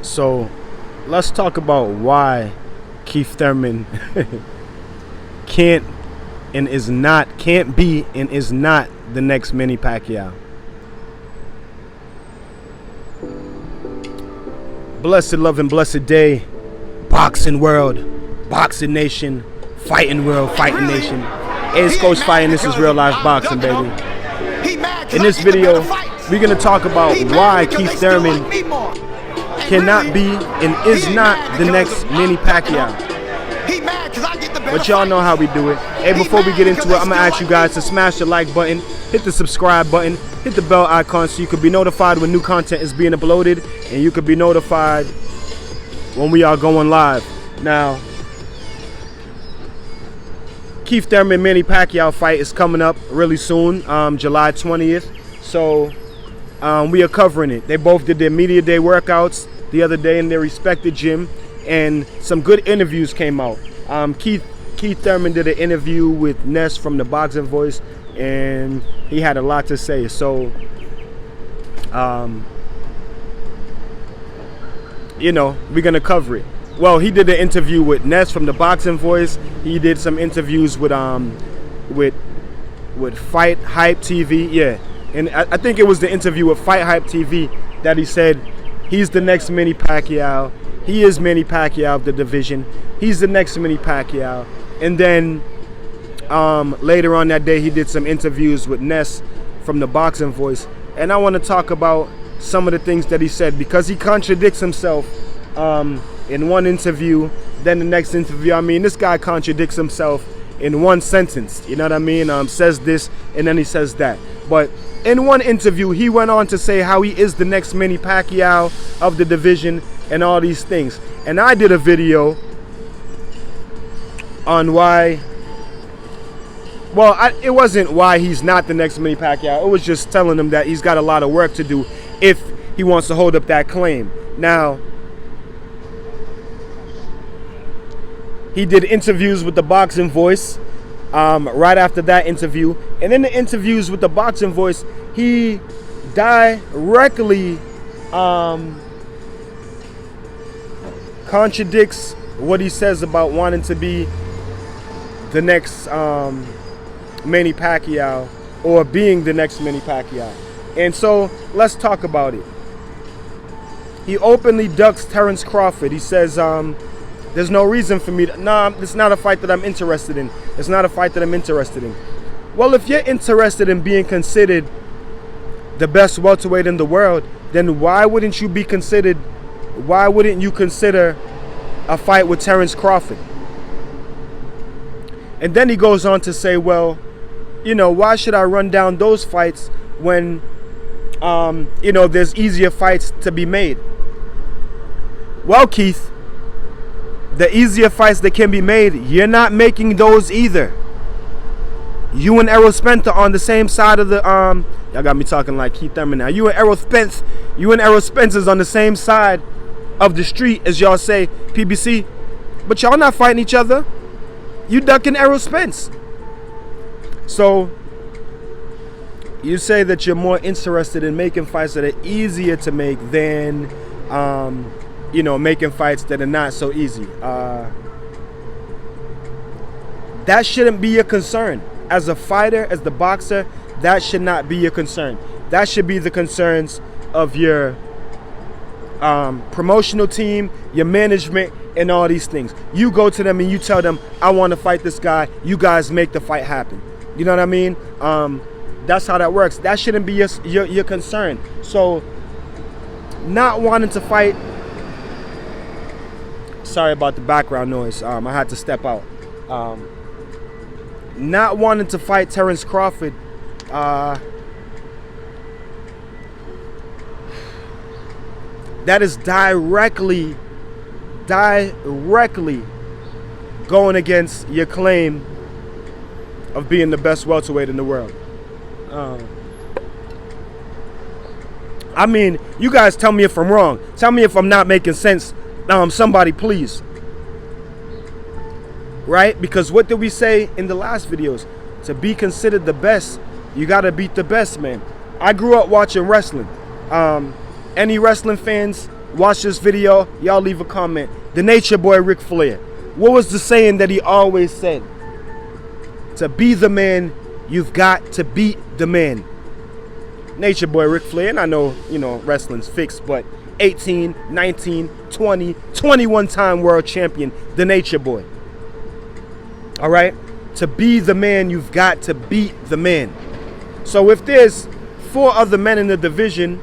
So let's talk about why Keith Thurman can't be and is not the next Manny Pacquiao. Blessed love and blessed day, boxing world, boxing nation, fighting world, fighting nation. Hey, it's Coach Fighting. This is real life boxing, baby. In this video, we're gonna talk about why Keith Thurman cannot be and is not the next Manny Pacquiao. But y'all know how we do it. Hey, before we get into it, I'm gonna ask you guys to smash the like button, hit the subscribe button, hit the bell icon so you can be notified when new content is being uploaded, and you can be notified when we are going live. Now, Keith Thurman Manny Pacquiao fight is coming up really soon, July 20th. So we are covering it. They both did their media day workouts the other day in their respective gym, and some good interviews came out. Keith Thurman did an interview with Ness from the Boxing Voice, and he had a lot to say. So, you know, we're gonna cover it. Well, he did an interview with Ness from the Boxing Voice. He did some interviews with Fight Hype TV. Yeah, and I think it was the interview with Fight Hype TV that he said he's the next Manny Pacquiao. He is Manny Pacquiao of the division. He's the next Manny Pacquiao. And then later on that day, he did some interviews with Ness from the Boxing Voice. And I want to talk about some of the things that he said, because he contradicts himself in one interview, then the next interview. I mean, this guy contradicts himself in one sentence. You know what I mean? Says this and then he says that. But in one interview, he went on to say how he is the next Manny Pacquiao of the division and all these things. And I did a video on why, well, it wasn't why he's not the next Manny Pacquiao. It was just telling him that he's got a lot of work to do if he wants to hold up that claim. Now, he did interviews with the Boxing Voice right after that interview. And in the interviews with the Boxing Voice, he directly contradicts what he says about wanting to be the next Manny Pacquiao, or being the next Manny Pacquiao. And so let's talk about it. He openly ducks Terrence Crawford. He says, there's no reason for me to, it's not a fight that I'm interested in. It's not a fight that I'm interested in. Well, if you're interested in being considered the best welterweight in the world, then why wouldn't you consider a fight with Terrence Crawford? And then he goes on to say, well, you know, why should I run down those fights when, you know, there's easier fights to be made? Well, Keith, the easier fights that can be made, you're not making those either. You and Errol Spence are on the same side of the, y'all got me talking like Keith Thurman now. You and Errol Spence is on the same side of the street, as y'all say, PBC. But y'all not fighting each other. You ducking Errol Spence. So you say that you're more interested in making fights that are easier to make than, you know, making fights that are not so easy. That shouldn't be your concern. As a fighter, as the boxer, that should not be your concern. That should be the concerns of your promotional team, your management, and all these things. You go to them and you tell them, I want to fight this guy. You guys make the fight happen. You know what I mean? That's how that works. That shouldn't be your concern. So not wanting to fight, sorry about the background noise, I had to step out. Not wanting to fight Terrence Crawford, that is directly going against your claim of being the best welterweight in the world. I mean, you guys tell me if I'm wrong. Tell me if I'm not making sense. Somebody please. Right? Because what did we say in the last videos? To be considered the best, you got to beat the best, man. I grew up watching wrestling. Any wrestling fans watch this video, y'all leave a comment. The Nature Boy Ric Flair. What was the saying that he always said? To be the man, you've got to beat the man. Nature Boy Ric Flair, and I know, you know, wrestling's fixed, but 18, 19, 20, 21-time world champion, the Nature Boy. All right? To be the man, you've got to beat the man. So if there's 4 other men in the division,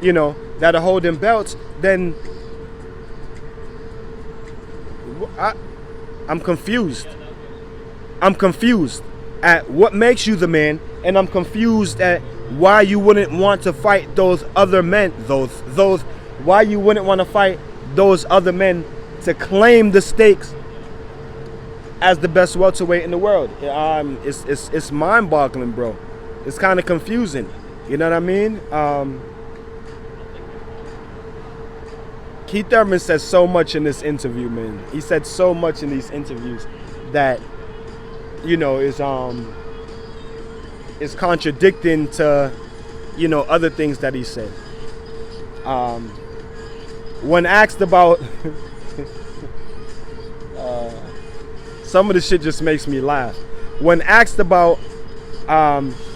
you know, that are holding belts, then I'm confused. I'm confused at what makes you the man, and I'm confused at why you wouldn't want to fight those other men. Why you wouldn't want to fight those other men to claim the stakes as the best welterweight in the world. It's mind-boggling, bro. It's kind of confusing. You know what I mean? Keith Thurman says so much in this interview, man. He said so much in these interviews that, you know, is contradicting to, you know, other things that he said. When asked about some of the shit just makes me laugh. When asked about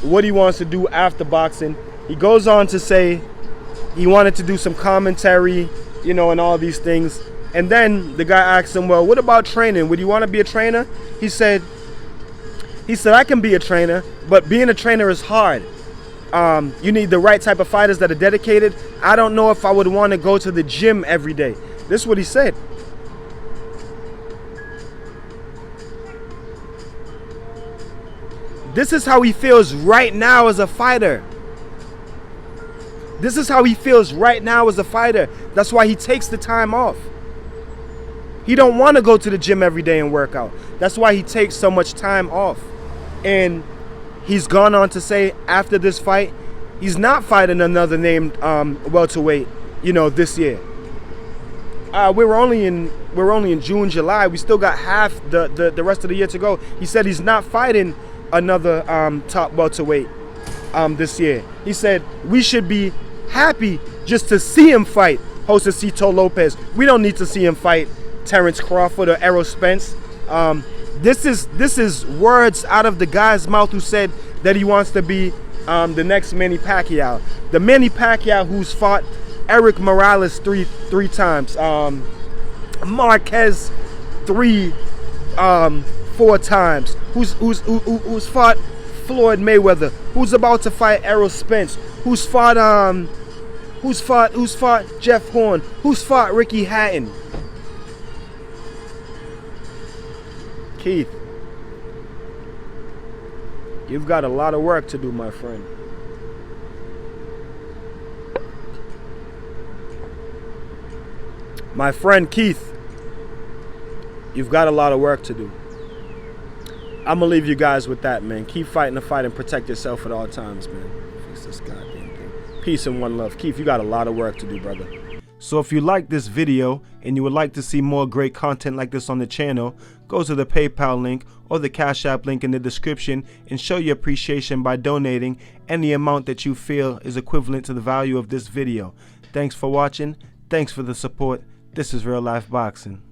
what he wants to do after boxing, he goes on to say he wanted to do some commentary, you know, and all these things. And then the guy asked him, well, what about training? Would you want to be a trainer? He said, I can be a trainer, but being a trainer is hard. You need the right type of fighters that are dedicated. I don't know if I would want to go to the gym every day. This is what he said. This is how he feels right now as a fighter. This is how he feels right now as a fighter. That's why he takes the time off. He don't want to go to the gym every day and work out. That's why he takes so much time off. And he's gone on to say after this fight, he's not fighting another named welterweight, you know, this year. We're only in June, July. We still got half the rest of the year to go. He said he's not fighting another top welterweight this year. He said we should be happy just to see him fight Josecito Lopez. We don't need to see him fight Terrence Crawford or Errol Spence. This is words out of the guy's mouth who said that he wants to be the next Manny Pacquiao. The Manny Pacquiao who's fought Eric Morales three times, Marquez 4 times, who's fought Floyd Mayweather, who's about to fight Errol Spence, who's fought Jeff Horn, who's fought Ricky Hatton. Keith, you've got a lot of work to do, my friend. My friend Keith, you've got a lot of work to do. I'm gonna leave you guys with that, man. Keep fighting the fight and protect yourself at all times, man. Fix this goddamn thing. Peace and one love. Keith, you got a lot of work to do, brother. So if you like this video and you would like to see more great content like this on the channel, go to the PayPal link or the Cash App link in the description and show your appreciation by donating any amount that you feel is equivalent to the value of this video. Thanks for watching. Thanks for the support. This is Real Life Boxing.